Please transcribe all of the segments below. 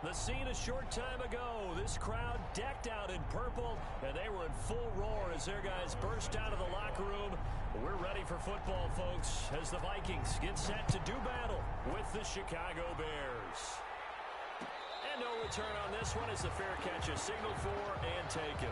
The scene a short time ago, this crowd decked out in purple, and they were in full roar as their guys burst out of the locker room. We're ready for football, folks, as the Vikings get set to do battle with the Chicago Bears. And no return on this one as the fair catch is signaled for and taken.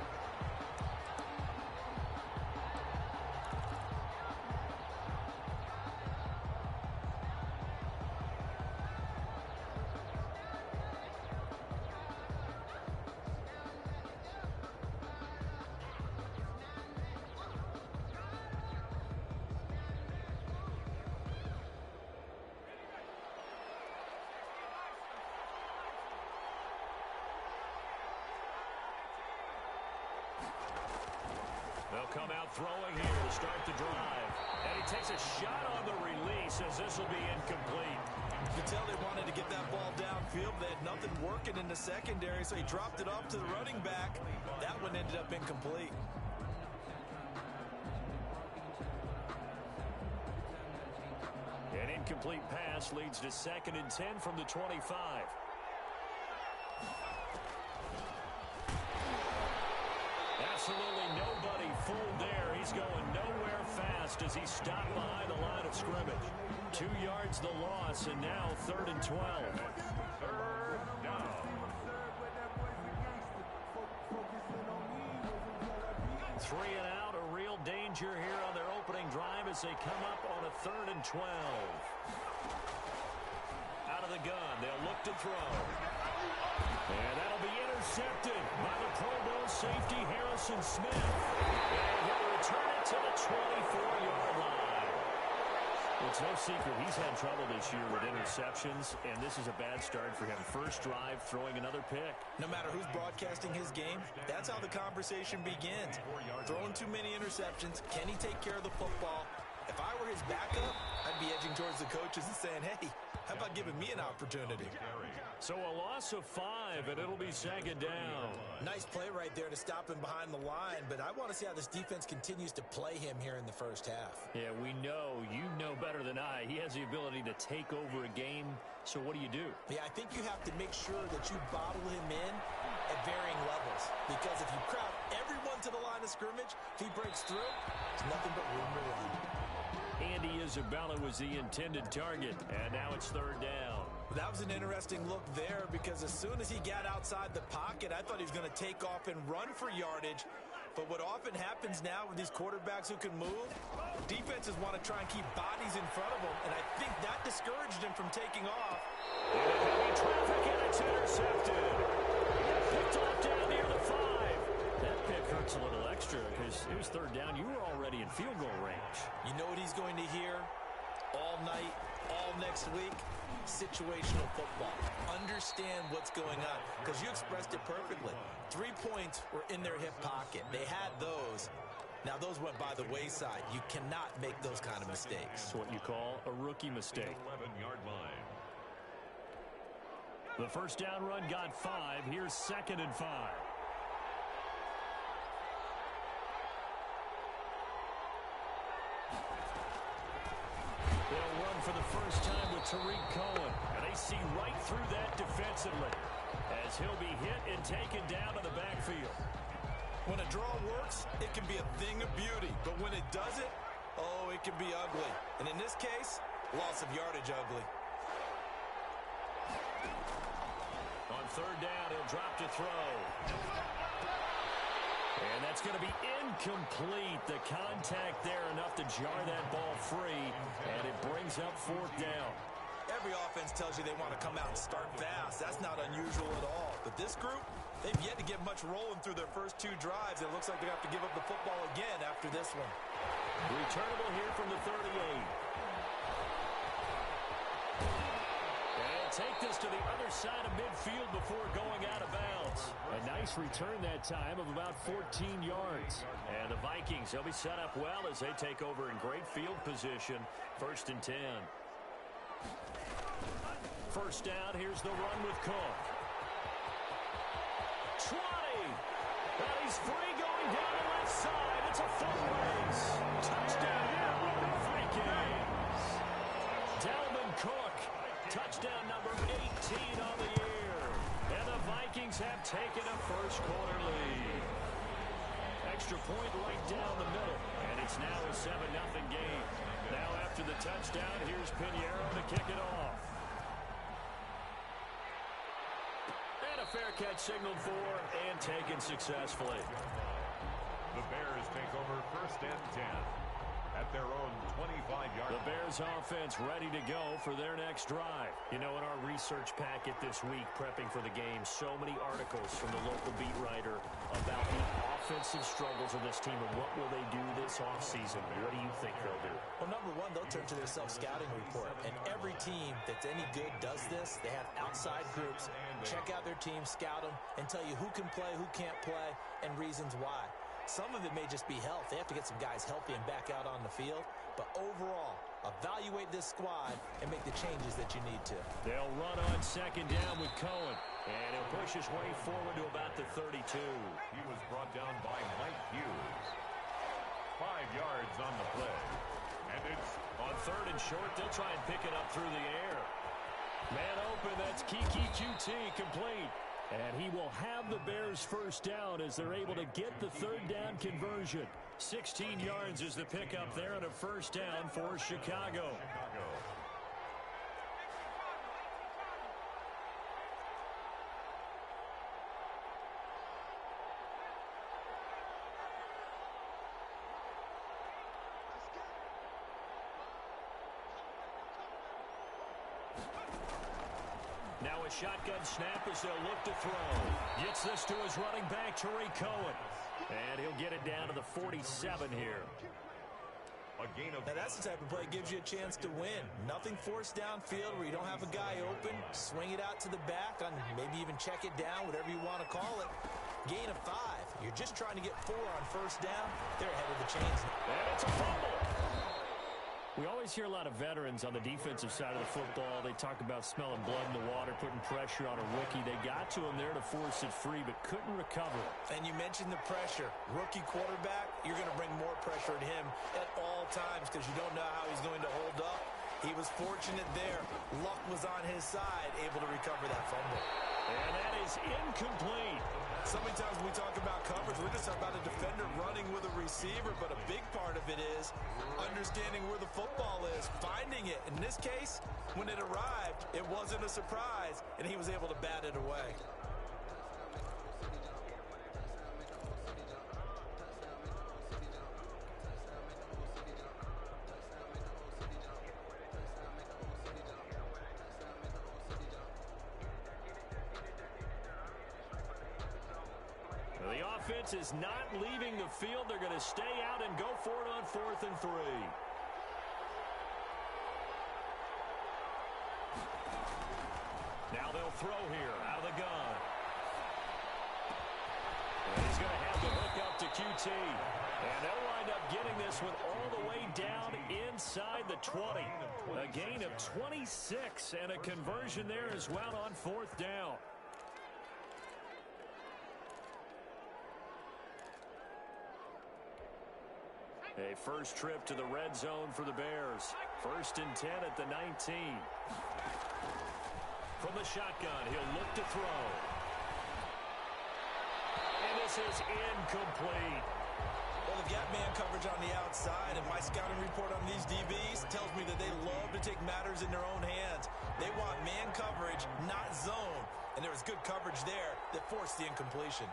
They'll come out throwing here to start the drive. And he takes a shot on the release as this will be incomplete. You can tell they wanted to get that ball downfield. They had nothing working in the secondary, so he dropped it off to the running back. That one ended up incomplete. An incomplete pass leads to 2nd and 10 from the 25. Absolutely nobody fooled there. He's going nowhere fast as he's stopped behind the line of scrimmage. 2 yards the loss, and now 3rd and 12. Third down. 3 and out, a real danger here on their opening drive as they come up on a 3rd and 12. Out of the gun, they'll look to throw. And that'll be intercepted by the Pro Bowl safety Harrison Smith. And he'll return it to the 24-yard line. It's no secret he's had trouble this year with interceptions, and this is a bad start for him. First drive, throwing another pick. No matter who's broadcasting his game, that's how the conversation begins. Throwing too many interceptions, can he take care of the football? If I were his backup, I'd be edging towards the coaches and saying, hey, how about giving me an opportunity? So a loss of 5, and it'll be 2nd down. Nice play right there to stop him behind the line, but I want to see how this defense continues to play him here in the first half. Yeah, we know. You know better than I. He has the ability to take over a game, so what do you do? Yeah, I think you have to make sure that you bottle him in at varying levels, because if you crowd everyone to the line of scrimmage, if he breaks through, there's nothing but room to run. Andy Isabella was the intended target, and now it's 3rd down. That was an interesting look there because as soon as he got outside the pocket, I thought he was going to take off and run for yardage. But what often happens now with these quarterbacks who can move, defenses want to try and keep bodies in front of them, and I think that discouraged him from taking off. Into heavy traffic, and it's intercepted. Picked off down near the 5. That pick hurts a little extra because it was 3rd down. You were already in field goal range. You know what he's going to hear all night, all next week? Situational football. Understand what's going on, because you expressed it perfectly. 3 points were in their hip pocket. They had those. Now, those went by the wayside. You cannot make those kind of mistakes. It's what you call a rookie mistake. 11-yard line. The first down run got 5. Here's 2nd and 5. They'll run for the first time with Tariq Cohen, and they see right through that defensively as he'll be hit and taken down to the backfield. When a draw works, it can be a thing of beauty, but when it doesn't, oh, it can be ugly. And in this case, loss of yardage ugly. On 3rd down, he'll drop to throw. And that's going to be incomplete. The contact there enough to jar that ball free, and it brings up 4th down. Every offense tells you they want to come out and start fast. That's not unusual at all. But this group, they've yet to get much rolling through their first 2 drives. It looks like they have to give up the football again after this one. Returnable here from the 38. Take this to the other side of midfield before going out of bounds. A nice return that time of about 14 yards. And the Vikings, they'll be set up well as they take over in great field position. 1st and 10. First down, here's the run with Cook. 20. And he's free going down the left side. It's a foot race. Touchdown, Vikings. Dalvin Cook. Touchdown number 18 on the year. Bears have taken a first-quarter lead. Extra point right down the middle, and it's now a 7-0 game. Now after the touchdown, here's Pinheiro to kick it off. And a fair catch signaled for and taken successfully. The Bears take over 1st and 10 at their own 25-yard line. The Bears offense ready to go for their next drive. You know, in our research packet this week, prepping for the game, so many articles from the local beat writer about the offensive struggles of this team and what will they do this offseason. What do you think they'll do? Well, number one, they'll turn to their self-scouting report. And every team that's any good does this. They have outside groups. Check out their team, scout them, and tell you who can play, who can't play, and reasons why. Some of it may just be health. They have to get some guys healthy and back out on the field. But overall, evaluate this squad and make the changes that you need to. They'll run on 2nd down with Cohen. And he'll push his way forward to about the 32. He was brought down by Mike Hughes. 5 yards on the play. And it's on 3rd and short. They'll try and pick it up through the air. Man open. That's Kiki QT complete. And he will have the Bears first down as they're able to get the 3rd down conversion. 16 yards is the pickup there and a first down for Chicago. Now a shotgun snap as they'll look to throw. Gets this to his running back, Tariq Cohen. And he'll get it down to the 47 here. Now that's the type of play that gives you a chance to win. Nothing forced downfield where you don't have a guy open. Swing it out to the back, on maybe even check it down, whatever you want to call it. Gain of 5. You're just trying to get 4 on first down. They're ahead of the chains. And it's a fumble. We always hear a lot of veterans on the defensive side of the football. They talk about smelling blood in the water, putting pressure on a rookie. They got to him there to force it free, but couldn't recover it. And you mentioned the pressure. Rookie quarterback, you're going to bring more pressure at him at all times because you don't know how he's going to hold up. He was fortunate there. Luck was on his side, able to recover that fumble. And that is incomplete. So many times when we talk about coverage, we're just about a defender running with a receiver, but a big part of it is understanding where the football is, finding it. In this case, when it arrived, it wasn't a surprise, and he was able to bat it away. The offense is not leaving the field. They're going to stay out and go for it on 4th and 3. Now they'll throw here out of the gun. And he's going to have the hook up to QT. And they'll wind up getting this one all the way down inside the 20. A gain of 26 and a conversion there as well on 4th down. A first trip to the red zone for the Bears. 1st and 10 at the 19. From the shotgun, he'll look to throw. And this is incomplete. Well, the gap man coverage on the outside, and my scouting report on these DBs tells me that they love to take matters in their own hands. They want man coverage, not zone. And there was good coverage there that forced the incompletion.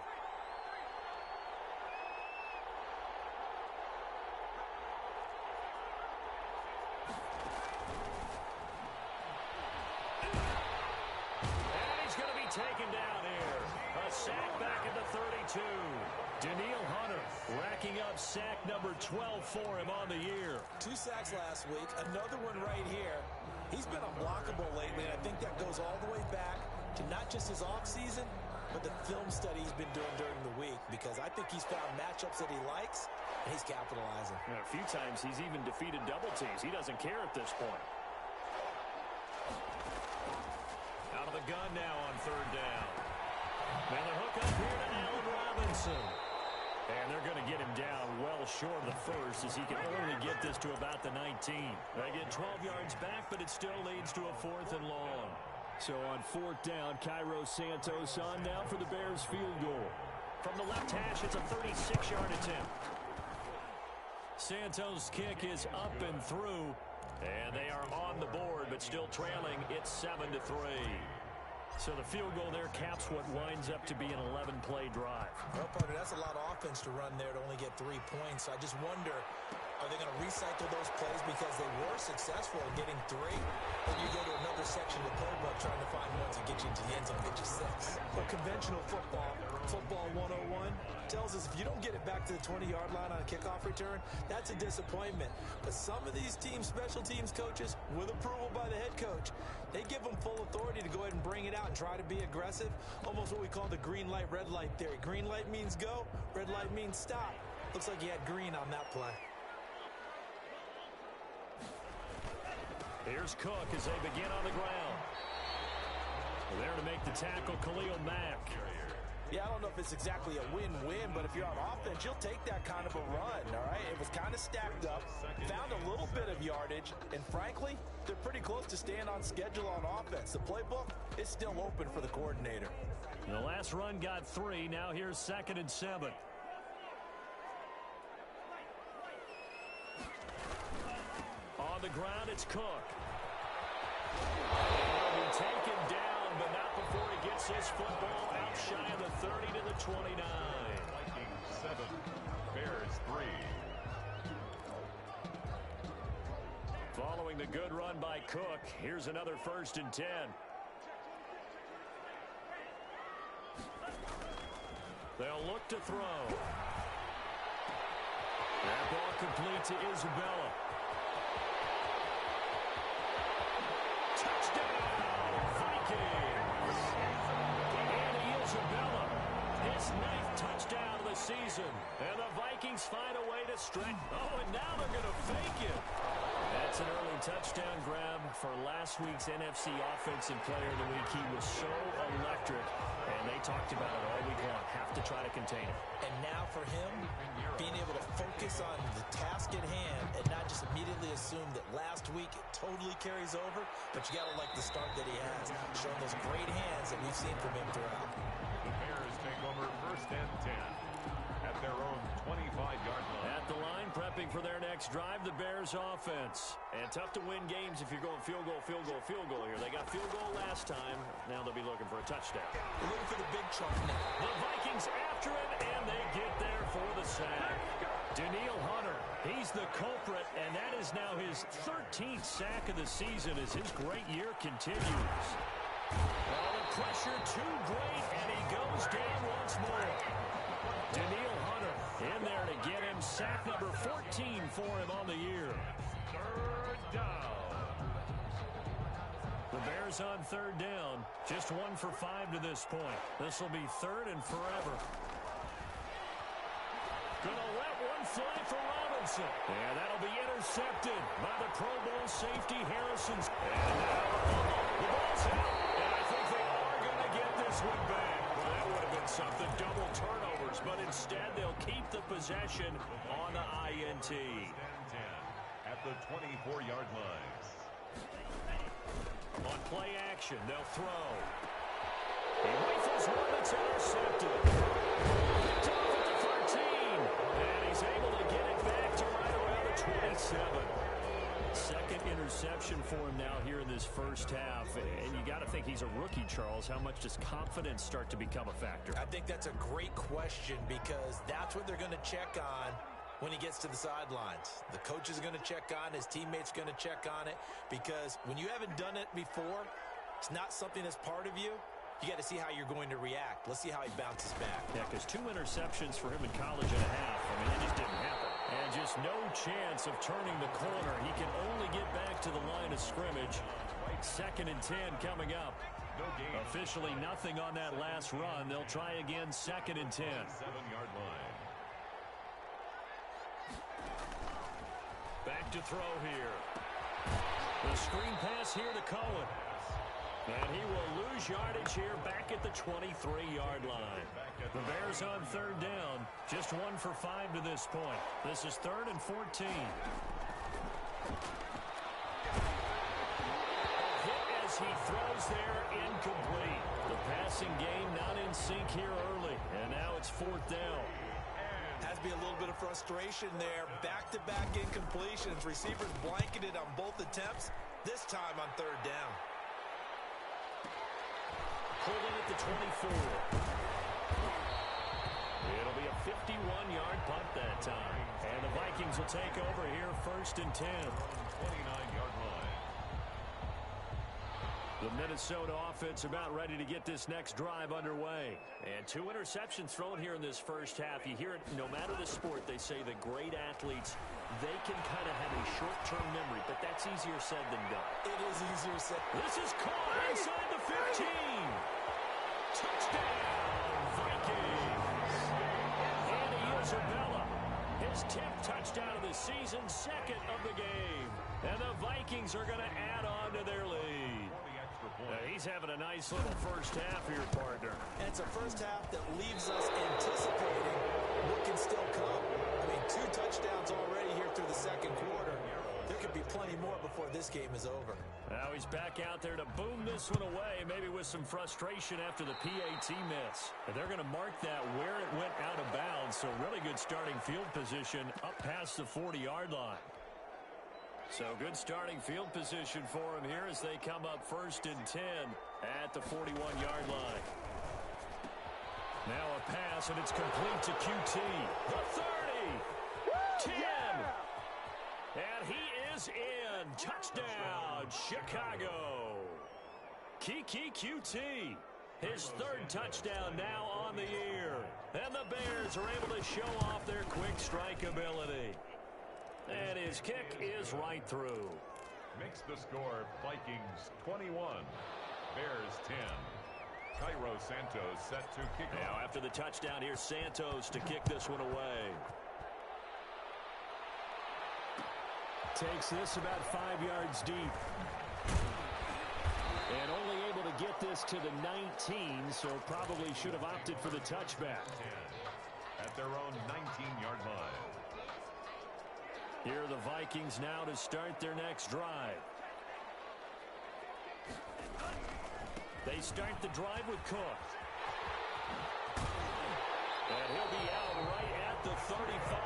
Taken down here. A sack back at the 32. Daniil Hunter racking up sack number 12 for him on the year. 2 sacks last week, another one right here. He's been unblockable lately, and I think that goes all the way back to not just his offseason, but the film study he's been doing during the week, because I think he's found matchups that he likes, and he's capitalizing. And a few times he's even defeated double teams. He doesn't care at this point. Out of the gun now on 3rd down. Now the hook up here to Allen Robinson. And they're going to get him down well short of the first as he can only get this to about the 19. They get 12 yards back, but it still leads to a 4th and long. So on 4th down, Cairo Santos on now for the Bears field goal. From the left hash, it's a 36-yard attempt. Santos' kick is up and through, and they are on the board, but still trailing. It's 7-3. So the field goal there caps what winds up to be an 11-play drive. Well, partner, that's a lot of offense to run there to only get 3 points. I just wonder, are they going to recycle those plays because they were successful in getting 3? Or you go to another section of the playbook trying to find ones that get you into the end zone, get you 6. Well, conventional football 101, tells us if you don't get it back to the 20-yard line on a kickoff return, that's a disappointment. But some of these special teams coaches, with approval by the head coach, they give them full authority to go ahead and bring it out and try to be aggressive. Almost what we call the green light, red light theory. Green light means go, red light means stop. Looks like he had green on that play. Here's Cook as they begin on the ground. There to make the tackle, Khalil Mack. Yeah, I don't know if it's exactly a win-win, but if you're on offense, you'll take that kind of a run, all right? It was kind of stacked up, found a little bit of yardage, and frankly, they're pretty close to staying on schedule on offense. The playbook is still open for the coordinator. The last run got 3. Now here's 2nd and 7. On the ground, it's Cook. He'll be taken down, but not before he gets his football out shy of the 30 to the 29. Vikings 7, Bears 3. Following the good run by Cook, here's another 1st and 10. They'll look to throw. That ball complete to Isabella. His 9th touchdown of the season. And the Vikings find a way to stretch. Oh, and now they're going to fake it. That's an early touchdown grab for last week's NFC Offensive Player of the Week. He was so electric, and they talked about it all week long. Have to try to contain it. And now for him, being able to focus on the task at hand and not just immediately assume that last week it totally carries over, but you got to like the start that he has, showing those great hands that we've seen from him throughout. The Bears take over 1st and 10 at their own 25-yard line. At the line, prepping for their next drive, the Bears offense. And tough to win games if you're going field goal here. They got field goal last time. Now they'll be looking for a touchdown. They're looking for the big chunk now. The Vikings after it, and they get there for the sack. Daniil Hunter, he's the culprit, and that is now his 13th sack of the season as his great year continues. Well, the pressure too great, and he goes down once more. Daniil Hunter in there to get him sack number 14 for him on the year. 3rd down. The Bears on 3rd down. Just 1 for 5 to this point. This will be 3rd and forever. Gonna let one fly for Robinson. And that'll be intercepted by the Pro Bowl safety Harrison. And now the ball's out. And I think they are going to get this one back. Well, that would have been something. Double turnovers. But instead, they'll keep the possession on the INT. 10 at the 24-yard line. On play action, they'll throw. He rifles one that's intercepted. Picked off at the 13. And he's able to get it back to right around the 27. 2nd interception for him now here in this 1st half. And you got to think he's a rookie, Charles. How much does confidence start to become a factor? I think that's a great question because that's what they're going to check on when he gets to the sidelines. The coach is going to check on, his teammates going to check on it, because when you haven't done it before, it's not something that's part of you. You got to see how you're going to react. Let's see how he bounces back. Yeah, because 2 interceptions for him in college and a half. I mean, it just didn't happen. And just no chance of turning the corner. He can only get back to the line of scrimmage. 2nd and 10 coming up. No gain. Officially nothing on that last run. They'll try again 2nd and 10. 7-yard line. Back to throw here. The screen pass here to Cohen. And he will lose yardage here back at the 23-yard line. The Bears on 3rd down. Just 1 for 5 to this point. This is 3rd and 14. Hit as fires. He throws there, incomplete. The passing game not in sync here early, and now it's 4th down. Has to be a little bit of frustration there. Back-to-back incompletions. Receivers blanketed on both attempts, this time on 3rd down. Holding at the 24. It'll be a 51-yard punt that time. And the Vikings will take over here 1st and 10. 29-yard line. The Minnesota offense about ready to get this next drive underway. And 2 interceptions thrown here in this first half. You hear it no matter the sport, they say the great athletes, they can kind of have a short-term memory, but that's easier said than done. It is easier said. This is caught inside the 15. Touchdown, Vikings. And Isabella, his 10th touchdown of the season, 2nd of the game. And the Vikings are going to add on to their lead. He's having a nice little first half here, partner. And it's a first half that leaves us anticipating what can still come. I mean, 2 touchdowns already here through the 2nd quarter. There could be plenty more before this game is over. Now he's back out there to boom this one away, maybe with some frustration after the PAT miss. And they're going to mark that where it went out of bounds, so really good starting field position up past the 40-yard line. So good starting field position for him here as they come up 1st and 10 at the 41-yard line. Now a pass, and it's complete to QT. The 30. 10. And he is in. Touchdown, Chicago. Kiki QT. His 3rd touchdown now on the year. And the Bears are able to show off their quick strike ability. And his kick is right through. Makes the score Vikings 21, Bears 10. Cairo Santos set to kick off. Now after the touchdown, here's Santos to kick this one away. Takes this about 5 yards deep. And only able to get this to the 19, so probably should have opted for the touchback. 10 at their own 19-yard line. Here are the Vikings now to start their next drive. They start the drive with Cook. And he'll be out right at the 35.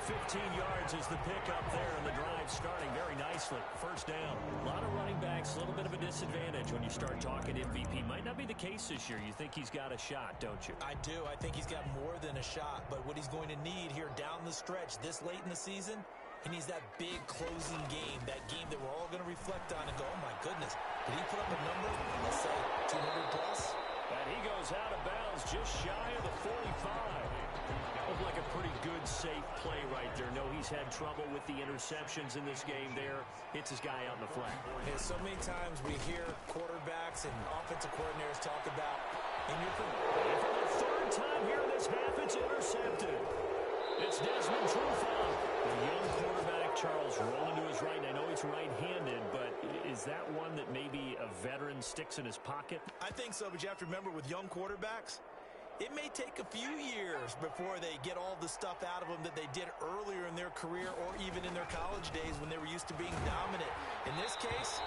15 yards is the pickup there, and the drive starting very nicely. 1st down. A lot of running backs, a little bit of a disadvantage when you start talking MVP. Might not be the case this year. You think he's got a shot, don't you? I do. I think he's got more than a shot, but what he's going to need here down the stretch this late in the season, he needs that big closing game, that game that we're all going to reflect on and go, oh, my goodness, did he put up a number, let's say, 200 plus? And he goes out of bounds just shy of the 45. Looked like a pretty good, safe play right there. No, he's had trouble with the interceptions in this game there. Hits his guy out in the flat. Yeah, so many times we hear quarterbacks and offensive coordinators talk about, and for the 3rd time here in this half, it's intercepted. It's Desmond Trufant. The young quarterback, Charles, rolling to his right. I know he's right-handed, but is that one that maybe a veteran sticks in his pocket? I think so, but you have to remember with young quarterbacks, it may take a few years before they get all the stuff out of them that they did earlier in their career or even in their college days when they were used to being dominant. In this case,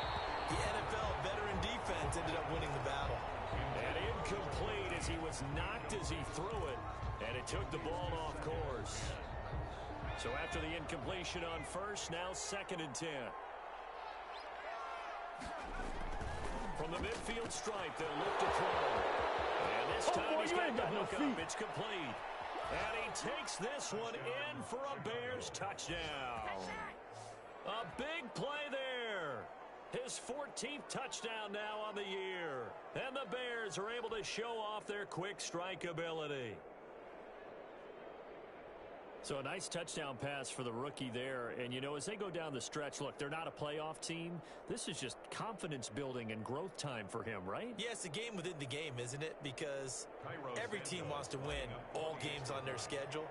the NFL veteran defense ended up winning the battle. And incomplete as he was knocked as he threw it, and it took the ball off course. So after the incompletion on 1st, now 2nd and 10. From the midfield stripe, they'll look to throw. And this time he's got the hook up. It's complete. And he takes this one in for a Bears touchdown. A big play there. His 14th touchdown now on the year. And the Bears are able to show off their quick strike ability. So a nice touchdown pass for the rookie there. And, you know, as they go down the stretch, look, they're not a playoff team. This is just confidence building and growth time for him, right? Yeah, it's a game within the game, isn't it? Because every team wants to win all games on their schedule.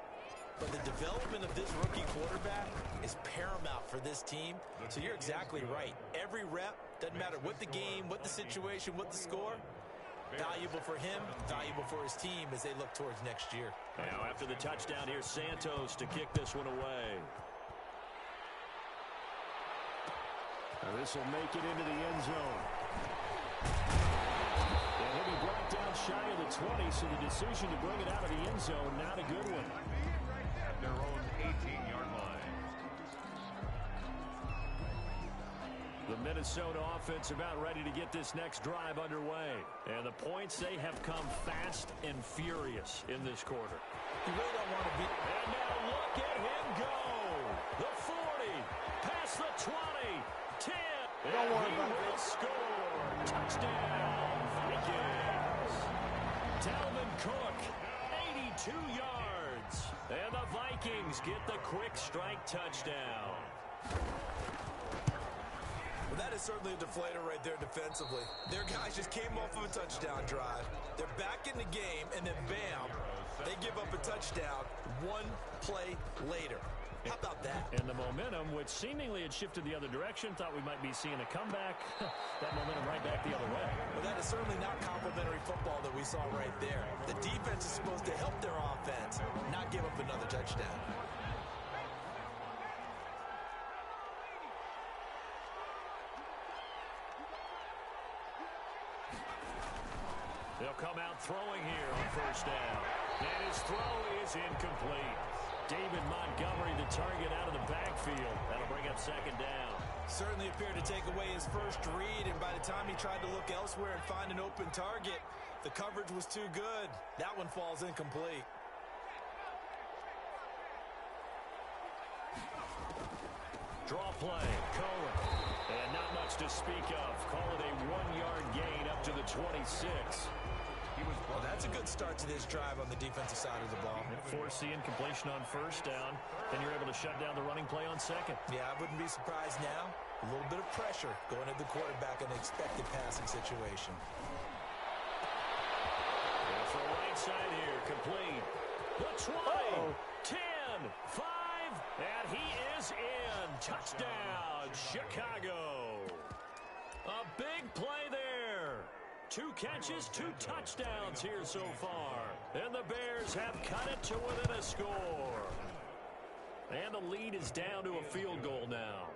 But the development of this rookie quarterback is paramount for this team. So you're exactly right. Every rep, doesn't matter what the game, what the situation, what the score, valuable for him, valuable for his team as they look towards next year. Now after the touchdown, here's Santos to kick this one away. Now this will make it into the end zone. And he'll be brought down shy of the 20, so the decision to bring it out of the end zone, not a good one. At their own 18-yard line. The Minnesota offense about ready to get this next drive underway. And the points, they have come fast and furious in this quarter. You really don't want to be... And now look at him go. The 40, past the 20, 10. And he will score. Touchdown, Vikings. Dalvin Cook, 82 yards. And the Vikings get the quick strike touchdown. Well, that is certainly a deflator right there defensively. Their guys just came off of a touchdown drive. They're back in the game, and then bam, they give up a touchdown one play later. How about that? And the momentum, which seemingly had shifted the other direction, thought we might be seeing a comeback. That momentum right back the other way. Well, that is certainly not complimentary football that we saw right there. The defense is supposed to help their offense, not give up another touchdown. They'll come out throwing here on first down. And his throw is incomplete. David Montgomery, the target out of the backfield. That'll bring up second down. Certainly appeared to take away his first read, and by the time he tried to look elsewhere and find an open target, the coverage was too good. That one falls incomplete. Draw play, Cohen. And not much to speak of. Call it a 1-yard gain up to the 26. Well, that's a good start to this drive on the defensive side of the ball. Force the incompletion on first down. Then you're able to shut down the running play on second. Yeah, I wouldn't be surprised now. A little bit of pressure going at the quarterback in an expected passing situation. And for right side here, complete. The 20, 10, 5, and he is in. Touchdown, Chicago. A big play there. 2 catches, 2 touchdowns here so far. And the Bears have cut it to within a score. And the lead is down to a field goal now.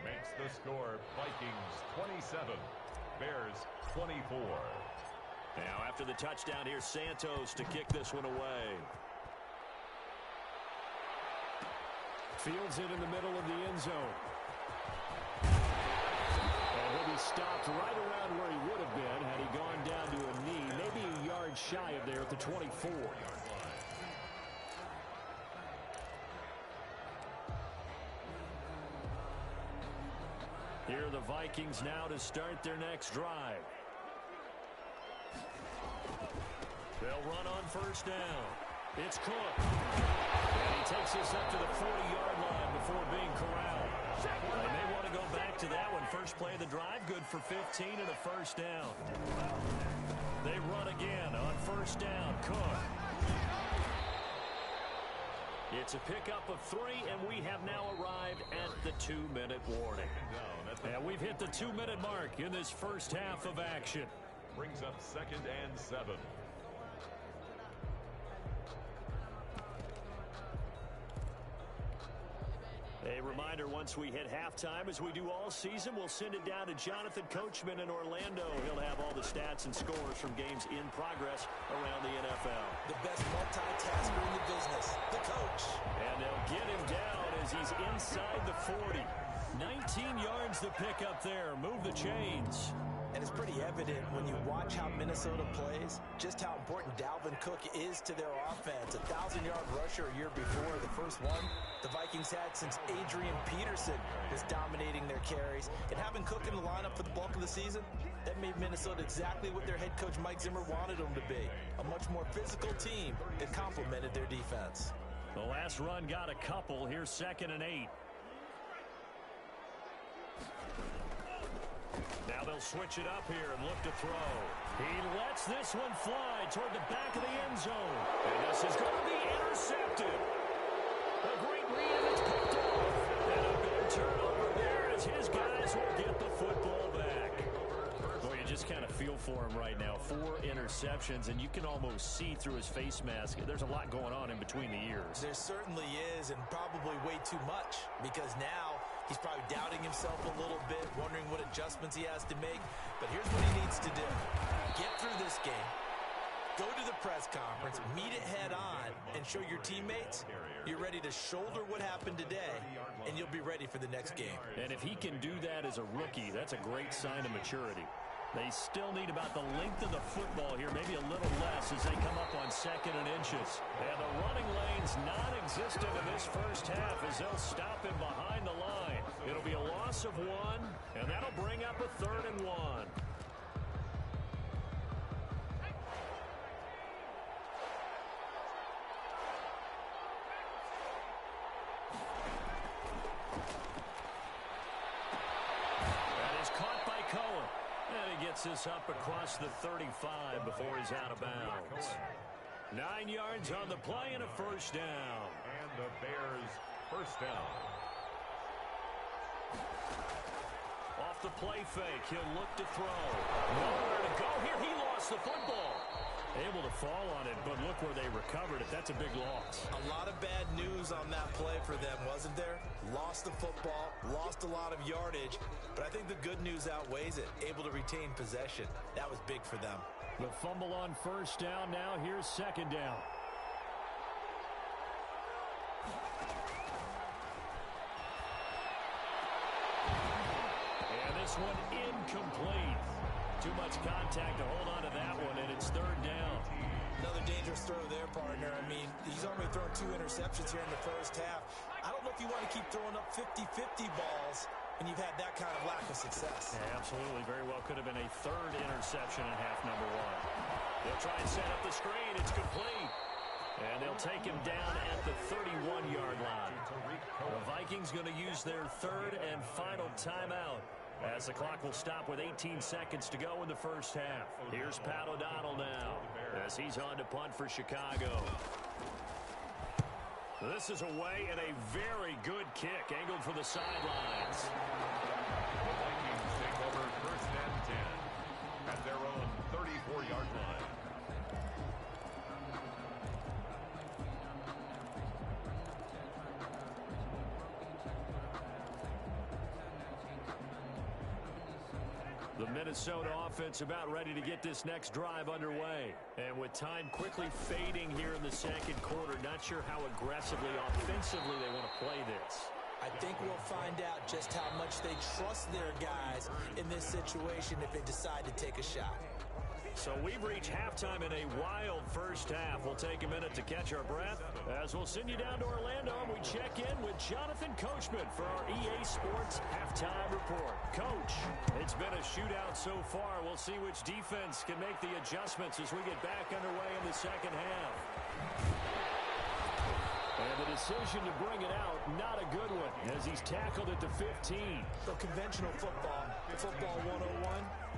Makes the score Vikings 27, Bears 24. Now after the touchdown, here's Santos to kick this one away. Fields it in the middle of the end zone. And he'll be stopped right around where he would have been had he gone down to a knee, maybe a yard shy of there at the 24. Here are the Vikings now to start their next drive. They'll run on first down. It's Cook. And he takes this up to the 40-yard line before being corralled. They may want to go back to that one. First play of the drive, good for 15 and a first down. They run again on first down. Cook. It's a pickup of 3, and we have now arrived at the 2-minute warning. And we've hit the 2-minute mark in this first half of action. Brings up 2nd and 7. A reminder, once we hit halftime, as we do all season, we'll send it down to Jonathan Coachman in Orlando. He'll have all the stats and scores from games in progress around the NFL. The best multitasker in the business, the coach. And they'll get him down as he's inside the 40. 19 yards to pick up there. Move the chains. And it's pretty evident when you watch how Minnesota plays, just how important Dalvin Cook is to their offense. 1,000-yard rusher a year before. The first one the Vikings had since Adrian Peterson was dominating their carries. And having Cook in the lineup for the bulk of the season, that made Minnesota exactly what their head coach Mike Zimmer wanted them to be. A much more physical team that complemented their defense. The last run got a couple. Here's 2nd and 8. Now they'll switch it up here and look to throw. He lets this one fly toward the back of the end zone. And this is going to be intercepted. A great read, and it's picked off. And a big turnover there as his guys will get the football back. Boy, you just kind of feel for him right now. 4 interceptions, and you can almost see through his face mask. There's a lot going on in between the ears. There certainly is, and probably way too much, because now He's probably doubting himself a little bit, wondering what adjustments he has to make. But here's what he needs to do. Get through this game. Go to the press conference, meet it head on, and show your teammates you're ready to shoulder what happened today, and you'll be ready for the next game. And if he can do that as a rookie, that's a great sign of maturity. They still need about the length of the football here, maybe a little less as they come up on 2nd and inches. And the running lane's non-existent in this first half as they'll stop him behind the line. It'll be a loss of 1, and that'll bring up a 3rd and 1. This up across the 35 before he's out of bounds. 9 yards on the play and a first down. And the Bears first down. Off the play fake, he'll look to throw. Nowhere to go here. He lost the football. Able to fall on it, but look where they recovered it. That's a big loss. A lot of bad news on that play for them, wasn't there? Lost the football, lost a lot of yardage, but I think the good news outweighs it. Able to retain possession. That was big for them. The fumble on first down now. Here's 2nd down. And this one incomplete. Too much contact to hold on to that one, and it's 3rd down. Another dangerous throw there, partner. I mean, he's already thrown 2 interceptions here in the first half. I don't know if you want to keep throwing up 50-50 balls when you've had that kind of lack of success. Yeah, absolutely. Very well could have been a 3rd interception in half number 1. They'll try and set up the screen. It's complete. And they'll take him down at the 31-yard line. The Vikings going to use their 3rd and final timeout, as the clock will stop with 18 seconds to go in the first half. Here's Pat O'Donnell now as he's on to punt for Chicago. This is away and a very good kick angled for the sidelines. The Vikings take over first and 10 at their own 34-yard line. The Minnesota offense about ready to get this next drive underway. And with time quickly fading here in the 2nd quarter, not sure how aggressively, offensively they want to play this. I think we'll find out just how much they trust their guys in this situation if they decide to take a shot. So we've reached halftime in a wild first half. We'll take a minute to catch our breath as we'll send you down to Orlando and we check in with Jonathan Coachman for our EA Sports Halftime Report. Coach, it's been a shootout so far. We'll see which defense can make the adjustments as we get back underway in the second half. And the decision to bring it out, not a good one, as he's tackled at the 15. So conventional football 101,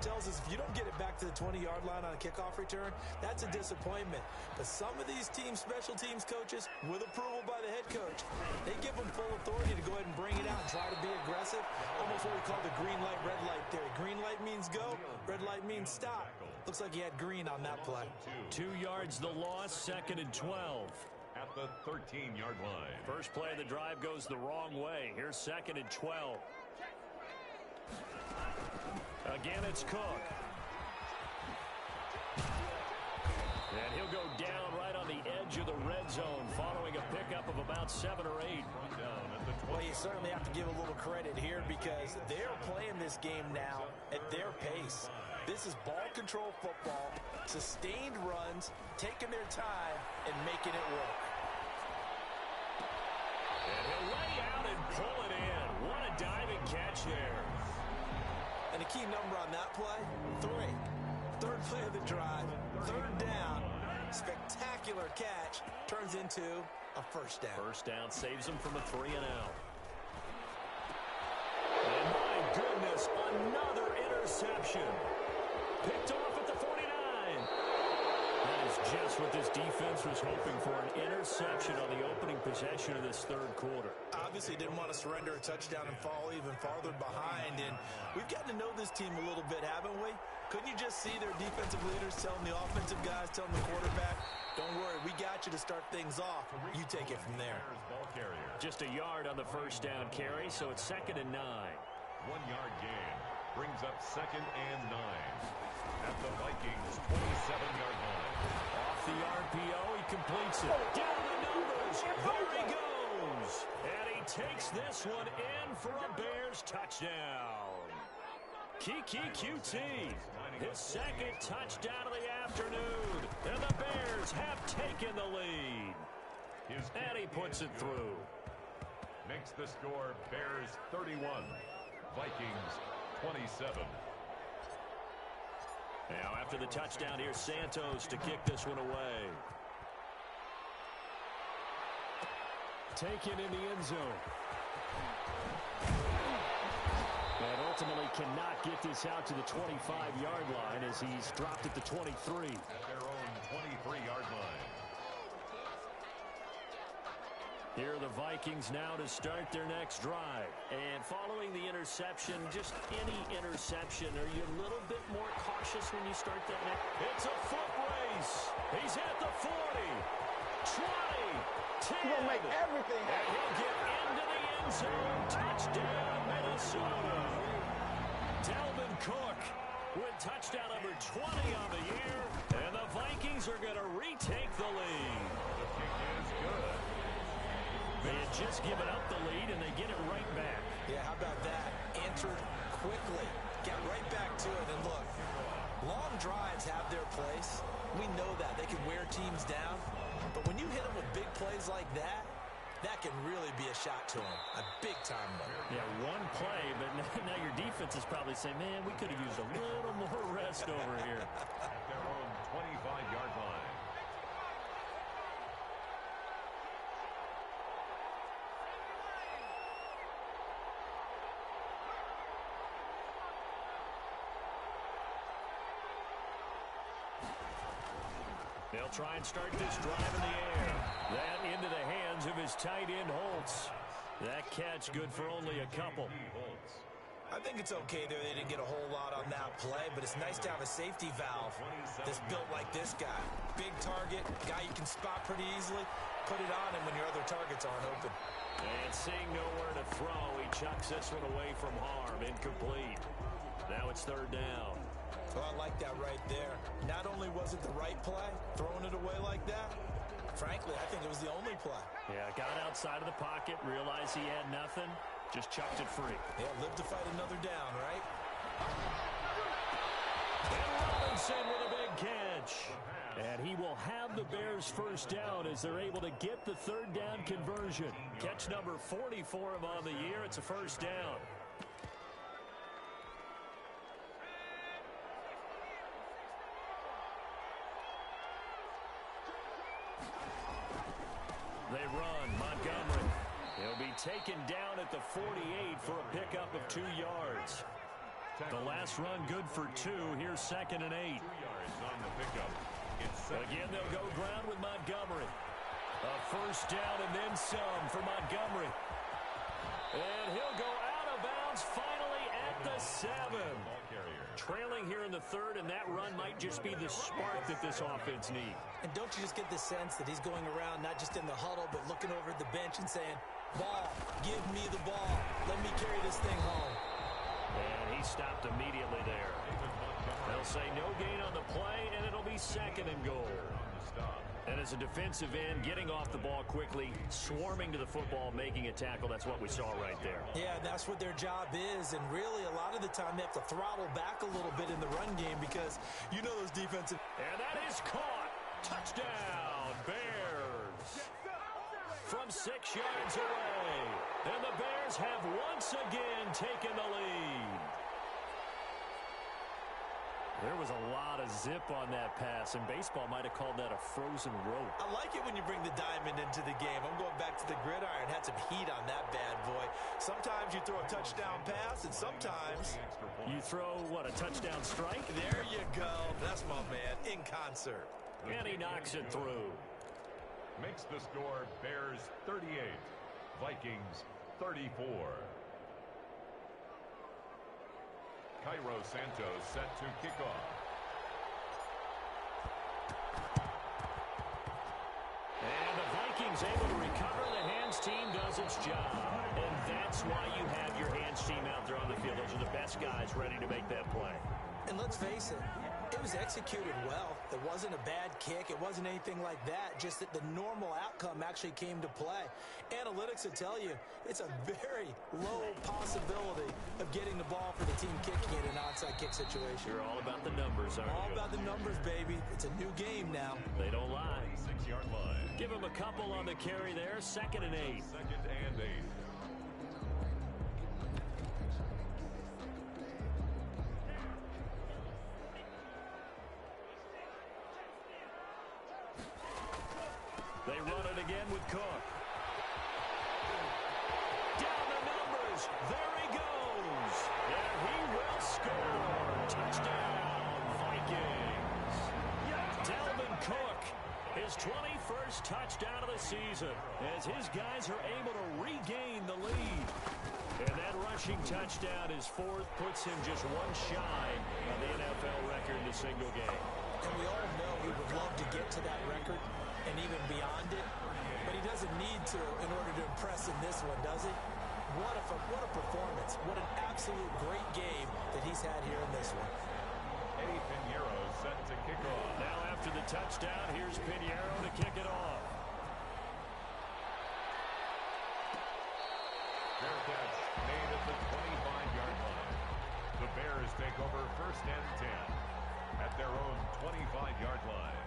tells us if you don't get it back to the 20-yard line on a kickoff return, that's a disappointment. But some of these team special teams coaches, with approval by the head coach, they give them full authority to go ahead and bring it out and try to be aggressive. Almost what we call the green light, red light theory. Green light means go, red light means stop. Looks like he had green on that play. 2 yards the loss, 2nd and 12. At the 13-yard line. First play of the drive goes the wrong way. Here's 2nd and 12. Again, it's Cook. And he'll go down right on the edge of the red zone following a pickup of about 7 or 8. Well, you certainly have to give a little credit here because they're playing this game now at their pace. This is ball control football, sustained runs, taking their time, and making it work. And he'll lay out and pull it in. What a diving catch there. And a key number on that play, 3. 3rd play of the drive, 3rd down, spectacular catch, turns into a first down. First down saves him from a 3 and out. And my goodness, another interception. Picked off at the 49. That is just what this defense was hoping for, an interception on the opening possession of this 3rd quarter. Obviously didn't want to surrender a touchdown and fall even farther behind, and we've gotten to know this team a little bit, haven't we? Couldn't you just see their defensive leaders telling the offensive guys, telling the quarterback, don't worry, we got you to start things off. You take it from there. Just a yard on the first down carry, so it's 2nd and 9. 1-yard gain brings up 2nd and 9 at the Vikings' 27-yard line. Off the RPO, he completes it. Down the numbers. There he goes. And he takes this one in for a Bears touchdown. Kiki QT, his 2nd touchdown of the afternoon. And the Bears have taken the lead. And he puts it through. Makes the score Bears 31, Vikings 27. Now after the touchdown, here's Santos to kick this one away. Taken in the end zone. And ultimately cannot get this out to the 25-yard line as he's dropped at the 23. At their own 23-yard line. Here are the Vikings now to start their next drive. And following the interception, just any interception, are you a little bit more cautious when you start that next? It's a foot race. He's at the 40, 20, 10. He's gonna make everything happen. And he'll get into the end zone. Touchdown, Minnesota. Dalvin Cook with touchdown number 20 on the year. And the Vikings are going to retake the lead. The kick is good. They had just given up the lead, and they get it right back. Yeah, how about that? Answered quickly. Get right back to it. And look, long drives have their place. We know that. They can wear teams down. But when you hit them with big plays like that, that can really be a shot to them. A big-time one. Yeah, one play, but now your defense is probably saying, man, we could have used a little more rest over here. At their own 25-yard line. They'll try and start this drive in the air. That into the hands of his tight end, Holtz. That catch good for only a couple. I think it's okay there. They didn't get a whole lot on that play, but it's nice to have a safety valve that's built like this guy. Big target, guy you can spot pretty easily. Put it on him when your other targets aren't open. And seeing nowhere to throw, he chucks this one away from harm. Incomplete. Now it's 3rd down. Oh, I like that right there. Not only was it the right play, throwing it away like that, frankly, I think it was the only play. Yeah, got outside of the pocket, realized he had nothing, just chucked it free. Yeah, live to fight another down, right? And Robinson with a big catch. And he will have the Bears' first down as they're able to get the 3rd down conversion. Catch number 44 of on the year. It's a first down. They run. Montgomery. He'll be taken down at the 48 for a pickup of 2 yards. The last run good for 2. Here's 2nd and 8. 2 yards on the pickup. Again, they'll go ground with Montgomery. A first down and then some for Montgomery. And he'll go out of bounds finally at the 7. Trailing here in the 3rd, and that run might just be the spark that this offense needs. And don't you just get the sense that he's going around not just in the huddle, but looking over at the bench and saying, ball, give me the ball. Let me carry this thing home. And he stopped immediately there. They'll say no gain on the play, and it'll be 2nd and goal. And as a defensive end, getting off the ball quickly, swarming to the football, making a tackle, that's what we saw right there. Yeah, that's what their job is, and really a lot of the time they have to throttle back a little bit in the run game because you know those defensive... And that is caught. Touchdown, Bears. From 6 yards away. And the Bears have once again taken the lead. There was a lot of zip on that pass, and baseball might have called that a frozen rope. I like it when you bring the diamond into the game. I'm going back to the gridiron. Had some heat on that bad boy. Sometimes you throw a touchdown pass, and sometimes... You throw, what, a touchdown strike? There you go. That's my man, in concert. And he knocks it through. Makes the score Bears 38, Vikings 34. Cairo Santos set to kick off. He's able to recover. The hands team does its job. And that's why you have your hands team out there on the field. Those are the best guys ready to make that play. And let's face it, it was executed well. It wasn't a bad kick. It wasn't anything like that. Just that the normal outcome actually came to play. Analytics will tell you it's a very low possibility of getting the ball for the team kicking it in an onside kick situation. You're all about the numbers, aren't you? All about the numbers, baby. It's a new game now. They don't lie. 6-yard line. Give him a couple on the carry there. 2nd and 8. 2nd and 8. They run it again with Cook. Down the numbers. There he goes. And he will score. Touchdown, Vikings. Dalvin Cook, his 21st touchdown of the season, as his guys are able to regain the lead. And that rushing touchdown, his 4th, puts him just one shy of the NFL record in a single game. And we all know he would love to get to that record and even beyond it, but he doesn't need to in order to impress in this one, does he? What a performance. What an absolute great game that he's had here in this one. Eddie Pinheiro set to kick off. Now after the touchdown, here's Pinheiro to kick it off. Bearcats made at the 25-yard line. The Bears take over 1st and 10 at their own 25-yard line.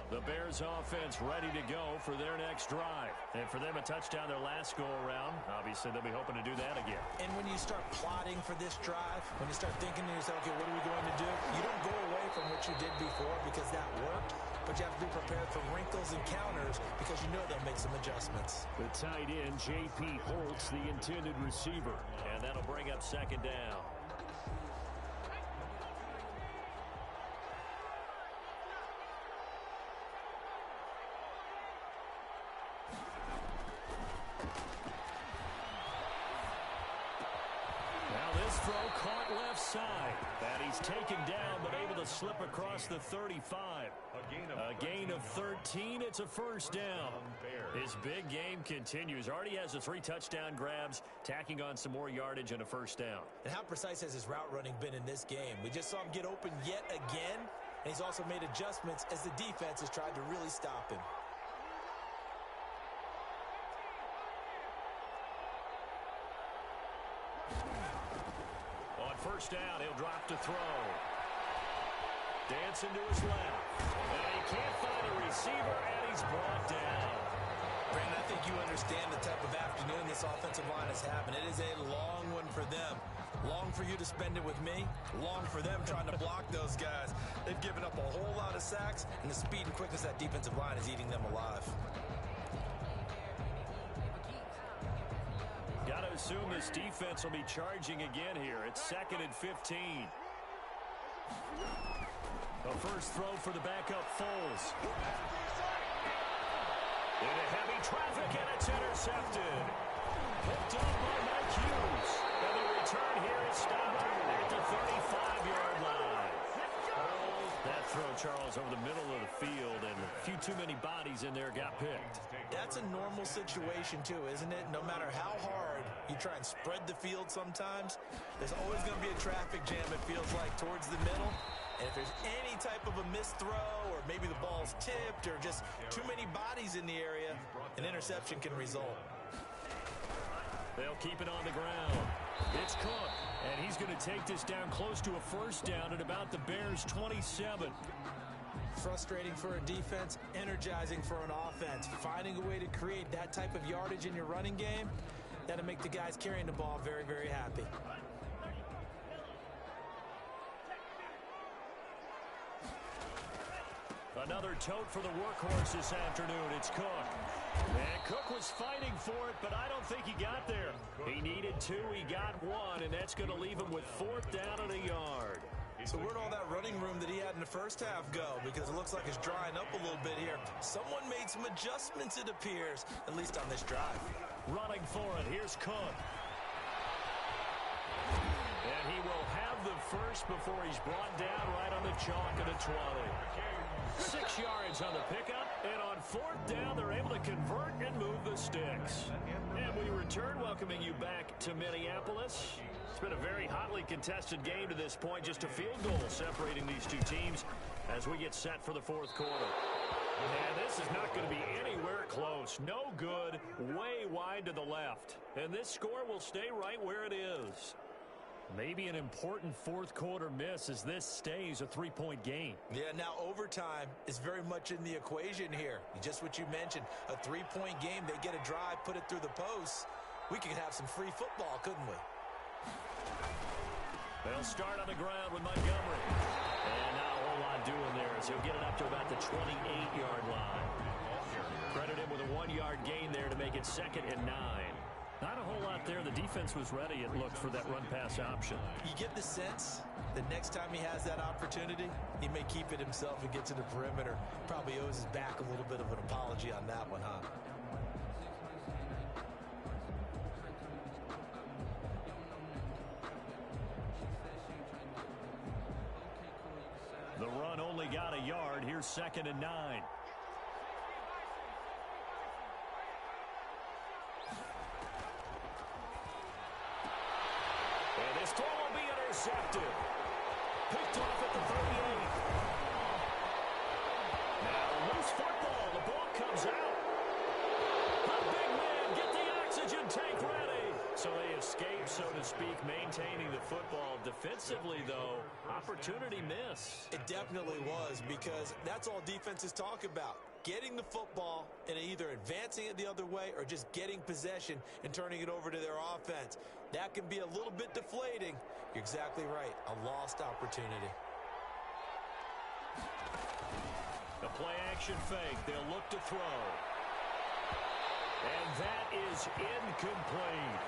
The Bears offense ready to go for their next drive. And for them, a touchdown their last go-around. Obviously, they'll be hoping to do that again. And when you start plotting for this drive, when you start thinking to yourself, okay, what are we going to do? You don't go away from what you did before because that worked, but you have to be prepared for wrinkles and counters because you know they'll make some adjustments. The tight end, J.P. Holtz, the intended receiver. And that'll bring up 2nd down. Throw caught left side. And he's taken down, but able to slip across the 35. A gain of 13. It's a 1st down. His big game continues. Already has the 3 touchdown grabs, tacking on some more yardage and a 1st down. And how precise has his route running been in this game? We just saw him get open yet again, and he's also made adjustments as the defense has tried to really stop him. On 1st down, he'll drop to throw. Dancing to his left. And he can't find a receiver, and he's brought down. Brandon, I think you understand the type of afternoon this offensive line is having. It is a long one for them. Long for you to spend it with me. Long for them trying to block those guys. They've given up a whole lot of sacks, and the speed and quickness of that defensive line is eating them alive. Got to assume this defense will be charging again here. It's 2nd and 15. The first throw for the backup Foles. Into heavy traffic, and it's intercepted. Picked up by Mike Hughes. And the return here is stopped at the 35-yard line. That throw, Charles, over the middle of the field, and a few too many bodies in there got picked. That's a normal situation, too, isn't it? No matter how hard you try and spread the field sometimes, there's always going to be a traffic jam, it feels like, towards the middle. And if there's any type of a missed throw, or maybe the ball's tipped, or just too many bodies in the area, an interception can result. They'll keep it on the ground. It's Cook, and he's going to take this down close to a 1st down at about the Bears' 27. Frustrating for a defense, energizing for an offense. Finding a way to create that type of yardage in your running game, that'll make the guys carrying the ball very, very happy. Another tote for the workhorse this afternoon. It's Cook. And Cook was fighting for it, but I don't think he got there. He needed 2, he got 1, and that's going to leave him with 4th down and a yard. So where'd all that running room that he had in the first half go? Because it looks like it's drying up a little bit here. Someone made some adjustments, it appears, at least on this drive. Running for it, here's Cook. And he will have the first before he's brought down right on the chalk at a 20. 6 yards on the pickup, and on 4th down, they're able to convert and move the sticks. And we return, welcoming you back to Minneapolis. It's been a very hotly contested game to this point, just a field goal separating these two teams as we get set for the 4th quarter. And this is not going to be anywhere close. No good, way wide to the left. And this score will stay right where it is. Maybe an important 4th quarter miss as this stays a 3-point game. Yeah, now overtime is very much in the equation here. Just what you mentioned, a 3-point game. They get a drive, put it through the posts. We could have some free football, couldn't we? They'll start on the ground with Montgomery. And not a whole lot doing there as he'll get it up to about the 28-yard line. Credit him with a 1-yard gain there to make it 2nd and 9. Not a whole lot there. The defense was ready, it looked, for that run-pass option. You get the sense that next time he has that opportunity, he may keep it himself and get to the perimeter. Probably owes his back a little bit of an apology on that one, huh? The run only got a yard. Here's 2nd and 9. And this throw will be intercepted. Picked off at the 38. Now loose football. The ball comes out. A big man, get the oxygen tank ready. So they escape, so to speak, maintaining the football. Defensively, though, opportunity miss. It definitely was, because that's all defenses talk about. Getting the football and either advancing it the other way or just getting possession and turning it over to their offense. That can be a little bit deflating. You're exactly right. A lost opportunity. The play-action fake. They'll look to throw. And that is incomplete.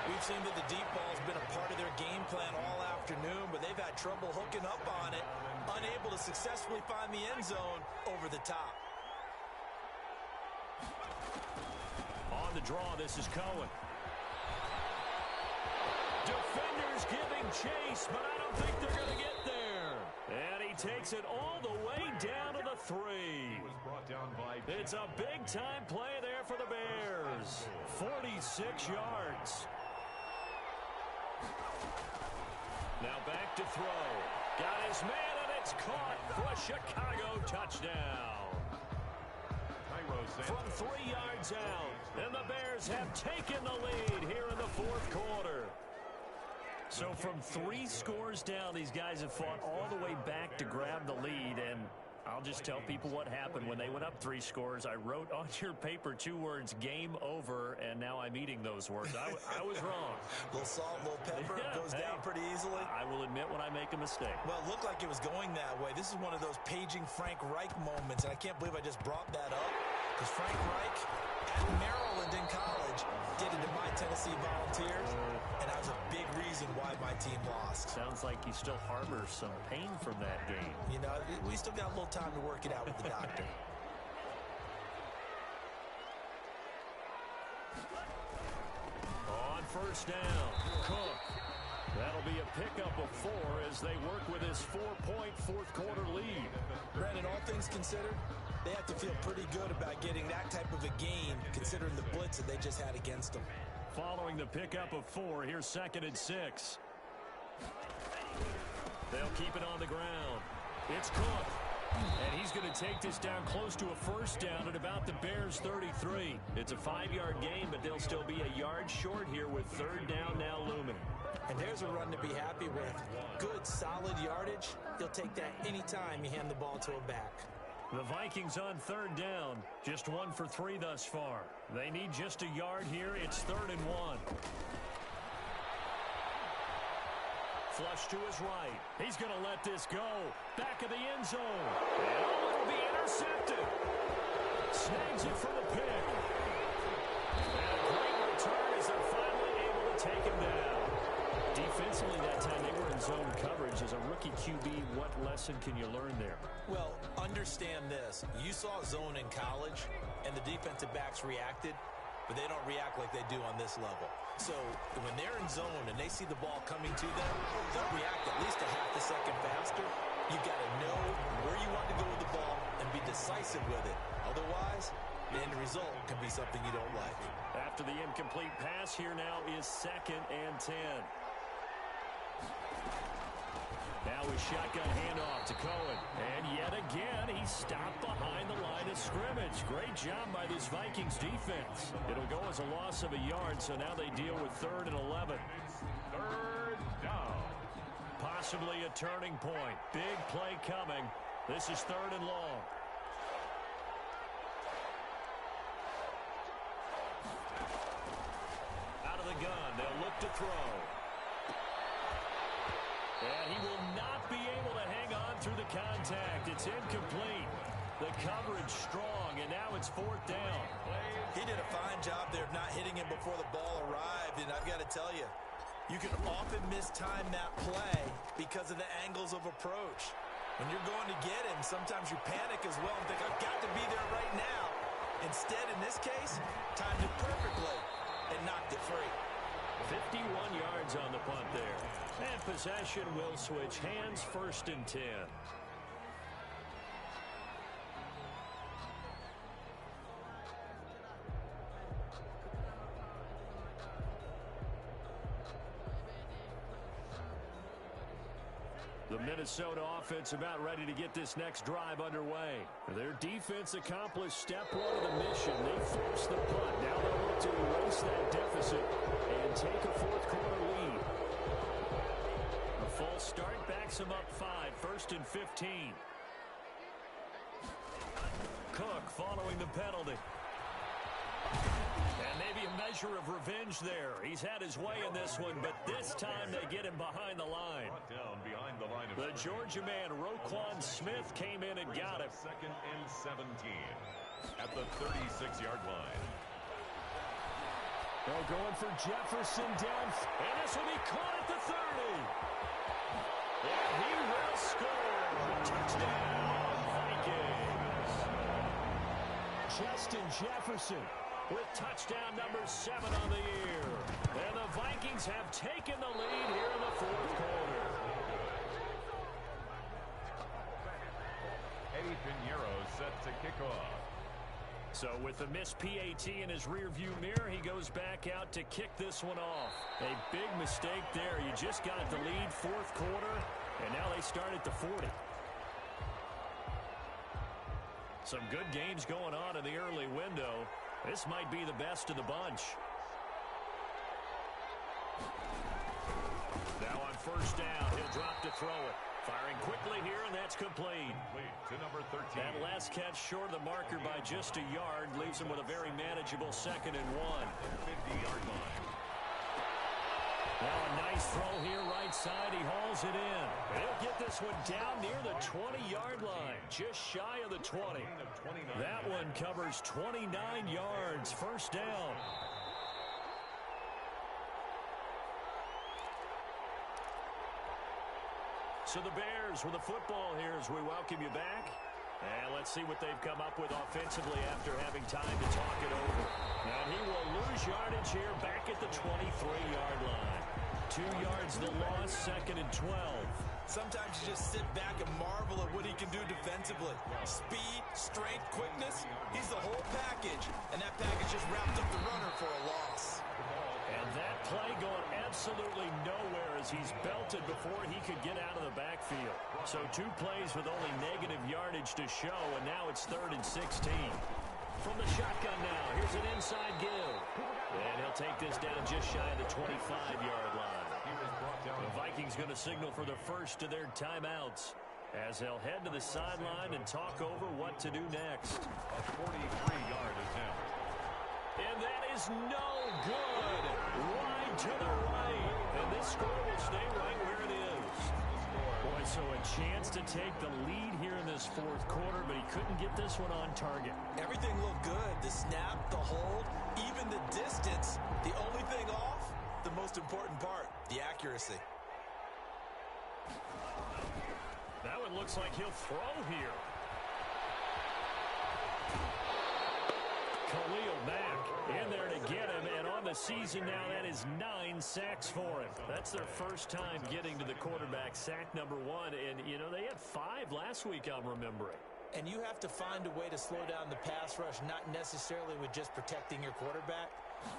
We've seen that the deep ball's been a part of their game plan all afternoon, but they've had trouble hooking up on it, unable to successfully find the end zone over the top. On the draw, this is Cohen. Defenders giving chase, but I don't think they're going to get there. And he takes it all the way down to the 3. It's a big-time play there for the Bears. 46 yards. Now back to throw. Got his man, and it's caught for a Chicago touchdown. From 3 yards out, and the Bears have taken the lead here in the 4th quarter. So from 3 scores down, these guys have fought all the way back to grab the lead, and I'll just tell people what happened when they went up 3 scores. I wrote on your paper 2 words, game over, and now I'm eating those words. I was wrong. A little salt, a little pepper, goes down pretty easily. I will admit when I make a mistake. Well, it looked like it was going that way. This is one of those paging Frank Reich moments, and I can't believe I just brought that up, because Frank Reich at Maryland in college did it to my Tennessee Volunteers, and that was a big reason why my team lost. Sounds like you still harbor some pain from that game. You know, we still got a little time to work it out with the doctor. On 1st down, Cook. That'll be a pickup of 4 as they work with his 4-point 4th quarter lead. Brandon, all things considered, they have to feel pretty good about getting that type of a gain, considering the blitz that they just had against them. Following the pickup of 4, here's 2nd and 6. They'll keep it on the ground. It's Cook. And he's going to take this down close to a 1st down at about the Bears' 33. It's a 5-yard gain, but they'll still be a yard short here with 3rd down now looming. And there's a run to be happy with. Good, solid yardage. He'll take that anytime you hand the ball to a back. The Vikings on 3rd down. Just 1 for 3 thus far. They need just a yard here. It's 3rd and 1. Flush to his right. He's going to let this go. Back of the end zone. And it'll be intercepted. Snags it for the pick. And a great return as they're finally able to take him down. Defense defensively that time, they were in zone coverage. As a rookie QB, what lesson can you learn there? Well, understand this. You saw zone in college, and the defensive backs reacted, but they don't react like they do on this level. So when they're in zone and they see the ball coming to them, they'll react at least a half a second faster. You've got to know where you want to go with the ball and be decisive with it. Otherwise, the end result can be something you don't like. After the incomplete pass, here now is 2nd and 10. Now a shotgun handoff to Cohen. And yet again, he's stopped behind the line of scrimmage. Great job by this Vikings defense. It'll go as a loss of a yard, so now they deal with 3rd and 11. Third down. Possibly a turning point. Big play coming. This is 3rd and long. Out of the gun, they'll look to throw. And he will not be able to hang on through the contact. It's incomplete. The coverage strong, and now it's 4th down. He did a fine job there of not hitting him before the ball arrived, and I've got to tell you, you can often mistime that play because of the angles of approach. When you're going to get him, sometimes you panic as well and think, I've got to be there right now. Instead, in this case, timed it perfectly and knocked it free. 51 yards on the punt there. And possession will switch hands, 1st and 10. The Minnesota offense about ready to get this next drive underway. Their defense accomplished step 1 of the mission. They forced the punt. Now they'll look to erase that deficit and take a 4th quarter lead. A false start backs them up 5, 1st and 15. Cook following the penalty. And maybe a measure of revenge there. He's had his way in this one, but this time they get him behind the line. Down behind the line of The Georgia man, Roquan Smith, came in and got him. 2nd and 17 at the 36-yard line. They're going for Jefferson down. And this will be caught at the 30. And he will score. Touchdown, Vikings. Justin Jefferson with touchdown number 7 on the year. And the Vikings have taken the lead here in the 4th quarter. Eddie Pinheiro set to kick off. So with the missed PAT in his rearview mirror, he goes back out to kick this one off. A big mistake there. You just got the lead 4th quarter, and now they start at the 40. Some good games going on in the early window. This might be the best of the bunch. Now on 1st down, he'll drop to throw it. Firing quickly here, and that's complete. To number 13. That last catch short of the marker by just a yard leaves him with a very manageable 2nd and 1. 50-yard line. Now a nice throw here, right side. He hauls it in. He'll get this one down near the 20-yard line, just shy of the 20. That one covers 29 yards. 1st down. So the Bears with the football here as we welcome you back. And let's see what they've come up with offensively after having time to talk it over. And he will lose yardage here back at the 23-yard line. 2 yards the loss, 2nd and 12. Sometimes you just sit back and marvel at what he can do defensively. Speed, strength, quickness, he's the whole package. And that package just wrapped up the runner for a loss. And that play going absolutely nowhere as he's belted before he could get out of the backfield. So 2 plays with only negative yardage to show, and now it's 3rd and 16. From the shotgun now, here's an inside give. And he'll take this down just shy of the 25-yard line. The Vikings going to signal for the first of their timeouts as they'll head to the sideline and talk over what to do next. A 43-yard attempt. And that is no good. Wide to the right. And this score will stay right where it is. Boy, so a chance to take the lead here in this 4th quarter, but he couldn't get this one on target. Everything looked good. The snap, the hold, even the distance. The only thing off, the most important part, the accuracy. That one looks like he'll throw here. Khalil Mack in there to get him, and on the season now, that is 9 sacks for him. That's their first time getting to the quarterback, sack number 1, and, you know, they had 5 last week, I'm remembering. And you have to find a way to slow down the pass rush, not necessarily with just protecting your quarterback,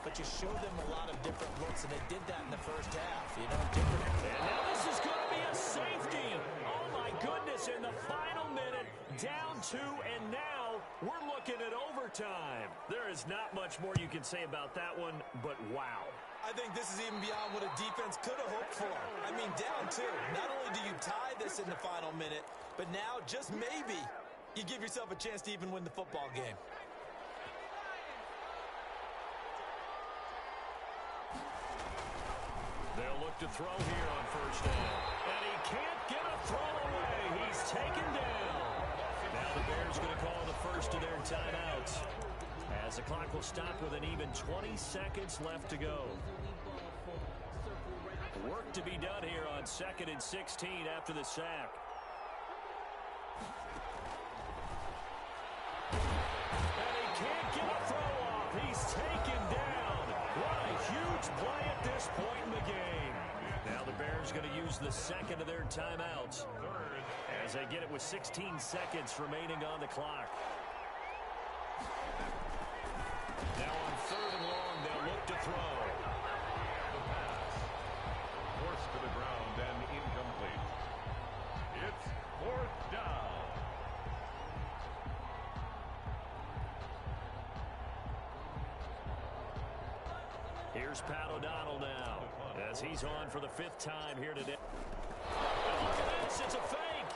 but you show them a lot of different looks, and they did that in the first half. You know, And now this is going to be a safety. Oh, my goodness, in the final minute, down 2, and now we're looking at overtime. There is not much more you can say about that one, but wow. I think this is even beyond what a defense could have hoped for. I mean, down 2. Not only do you tie this in the final minute, but now, just maybe, you give yourself a chance to even win the football game. They'll look to throw here on first down. And he can't get a throw away. He's taken down. Now the Bears going to call the first of their timeouts, as the clock will stop with an even 20 seconds left to go. Work to be done here on 2nd and 16 after the sack. And he can't get a throw off. He's taken down. What a huge play at this point in the game. Now the Bears going to use the second of their timeouts, as they get it with 16 seconds remaining on the clock. Now on 3rd and long, they'll look to throw. The pass. Forced to the ground and incomplete. It's 4th down. Here's Pat O'Donnell now, as he's on for the 5th time here today. And look at this, it's a fake.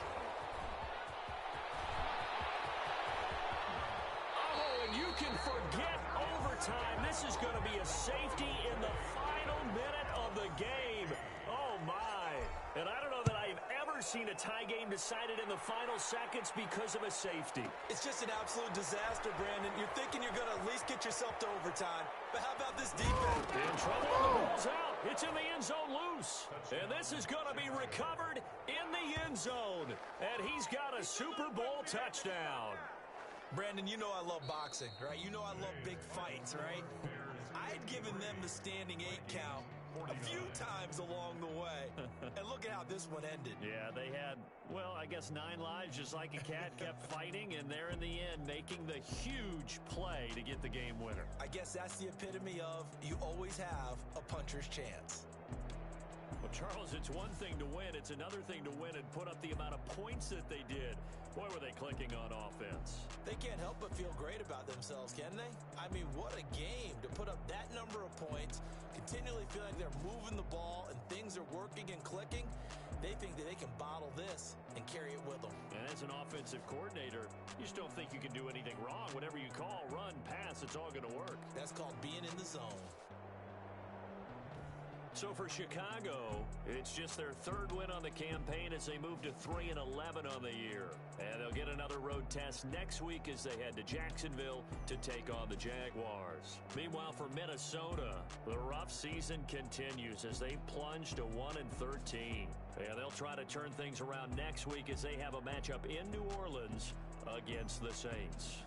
Oh, and you can forget overtime. This is going to be a safety in the final minute of the game. Oh, my. And I don't know that I've ever seen a tie game decided in the final seconds because of a safety. It's just an absolute disaster, Brandon. You're thinking you're going to at least get yourself to overtime. But how about this defense? In trouble, the ball's out. It's in the end zone loose. And this is going to be recovered in the end zone. And he's got a Super Bowl touchdown. Brandon, you know I love boxing, right? You know I love big fights, right? I had given them the standing 8 count a few times along the way. And look at how this one ended. Yeah, they had, well, I guess 9 lives, just like a cat, kept fighting, and they're in the end making the huge play to get the game winner. I guess that's the epitome of you always have a puncher's chance. Well, Charles, it's one thing to win. It's another thing to win and put up the amount of points that they did. Boy, were they clicking on offense. They can't help but feel great about themselves, can they? I mean, what a game to put up that number of points, continually feel like they're moving the ball and things are working and clicking. They think that they can bottle this and carry it with them. And as an offensive coordinator, you just don't think you can do anything wrong. Whatever you call, run, pass, it's all going to work. That's called being in the zone. So for Chicago, it's just their 3rd win on the campaign as they move to 3-11 on the year. And they'll get another road test next week as they head to Jacksonville to take on the Jaguars. Meanwhile, for Minnesota, the rough season continues as they plunge to 1-13. And they'll try to turn things around next week as they have a matchup in New Orleans against the Saints.